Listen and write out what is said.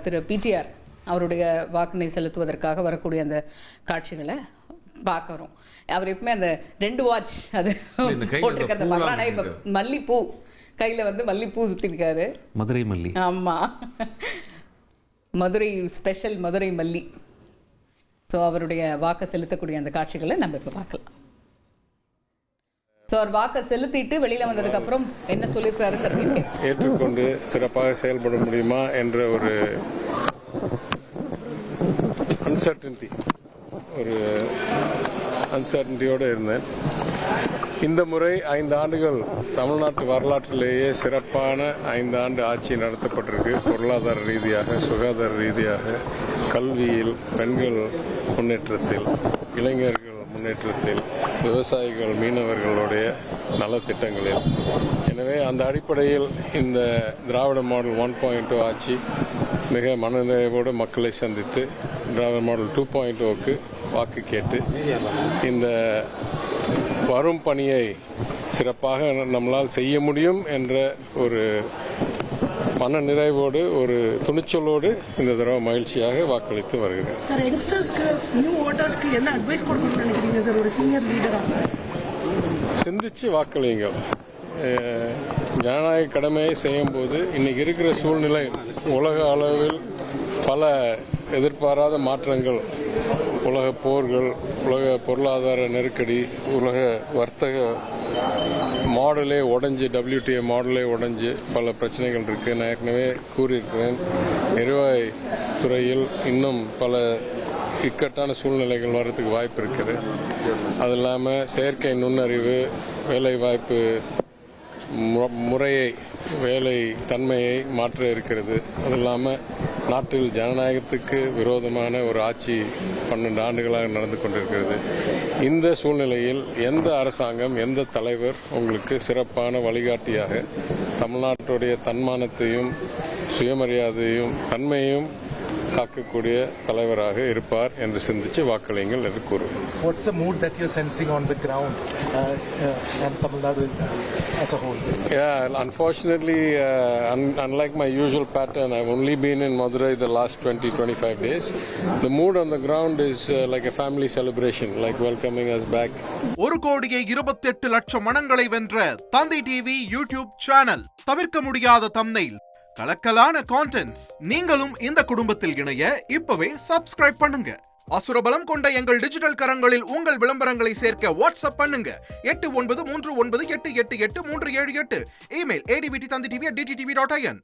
திரு PTR அவருடைய வாக்கினை செலுத்துவதற்காக வரக்கூடிய அந்த காட்சிகளை பார்க்குறோம். அவர் எப்பவுமே அந்த 2 வாட்ச் அது போட்டிருக்கிறத பார்க்குறோம். ஆனால் இப்போ மல்லிப்பூ கையில் வந்து மல்லிப்பூ சுற்றிருக்காரு. மதுரை மல்லி. ஆமாம், மதுரை ஸ்பெஷல் மதுரை மல்லி. ஸோ அவருடைய வாக்கை செலுத்தக்கூடிய அந்த காட்சிகளை நம்ம இப்போ பார்க்கலாம். ஸோ அவர் வாக்கை செலுத்திட்டு வெளியில் வந்ததுக்கப்புறம் என்ன சொல்லியிருக்காருங்கிறதையும் ஏற்றுக்கொண்டு சிறப்பாக செயல்பட முடியுமா என்ற ஒரு அன்சர்டன்டியோடு இருந்தேன். இந்த முறை 5 ஆண்டுகள் தமிழ்நாட்டு வரலாற்றிலேயே சிறப்பான 5 ஆண்டு ஆட்சி நடத்தப்பட்டிருக்கு. பொருளாதார ரீதியாக, சுகாதார ரீதியாக, கல்வியில், பெண்கள் முன்னேற்றத்தில், இளைஞர்கள் முன்னேற்றத்தில், விவசாயிகள், மீனவர்களுடைய நலத்திட்டங்களில். எனவே அந்த அடிப்படையில் இந்த திராவிட மாடல் 1.0 ஆட்சி மிக மனநிறைவோடு மக்களை சந்தித்து திராவிட மாடல் 2.0க்கு வாக்கு கேட்டு இந்த வரும் பணியை சிறப்பாக நம்மளால் செய்ய முடியும் என்ற ஒரு மன நிறைவோடு, ஒரு துணிச்சலோடு இந்த தடவை மகிழ்ச்சியாக வாக்களித்து வருகிறேன். சார், யங்ஸ்டர்ஸ்க்கு, நியூ வோட்டர்ஸ்க்கு என்ன அட்வைஸ் கொடுக்கணும்னு நினைக்கிறீங்க சார் ஒரு சீனியர் லீடராக? சிந்திச்சு வாக்களியுங்கள். ஜனநாயக கடமையை செய்யும் போது இன்னைக்கு இருக்கிற சூழ்நிலை, உலக அளவில் பல எதிர்பாராத மாற்றங்கள், உலக போர்கள், உலக பொருளாதார நெருக்கடி, உலக வர்த்தக மாடலே உடைஞ்சு, WTO மாடலே உடைஞ்சு பல பிரச்சனைகள் இருக்கு. நான் ஏற்கனவே கூறியிருக்கிறேன், எரிவாயு துறையில் இன்னும் பல இக்கட்டான சூழ்நிலைகள் வர்றதுக்கு வாய்ப்பு இருக்குது. அது இல்லாமல் செயற்கை நுண்ணறிவு, வேலை வாய்ப்பு முறையை, வேலை தன்மையை மாற்ற இருக்கிறது. அது இல்லாமல் நாட்டில் ஜனநாயகத்துக்கு விரோதமான ஒரு ஆட்சி 12 ஆண்டுகளாக நடந்து கொண்டிருக்கிறது. இந்த சூழ்நிலையில் எந்த அரசாங்கம், எந்த தலைவர் உங்களுக்கு சிறப்பான வழிகாட்டியாக தமிழ்நாட்டுடைய தன்மானத்தையும் சுயமரியாதையும் தன்மையும் காக்கக்கூடிய தலைவராக இருப்பார் என்று சிந்திச்சு வாக்களியுங்கள் என்று கூறுவேன். What's the mood that you're sensing on the ground and Tamil Nadu as a whole? Yeah, unfortunately, unlike my usual pattern, I've only been in Madurai the last 20-25 days. The mood on the ground is like a family celebration, like welcoming us back. 1,28,00,000 மனங்களை வென்ற தந்தி TV YouTube channel. தவிர்க்க முடியாத thumbnail, கலக்கலான contents. நீங்களும் இந்த குடும்பத்தில் இணைய இப்பவே subscribe பண்ணுங்க. அசுரபலம் கொண்ட எங்கள் டிஜிட்டல் கரங்களில் உங்கள் விளம்பரங்களை சேர்க்க வாட்ஸ்அப் பண்ணுங்க. 8939888378. Email advttv@dttv.in.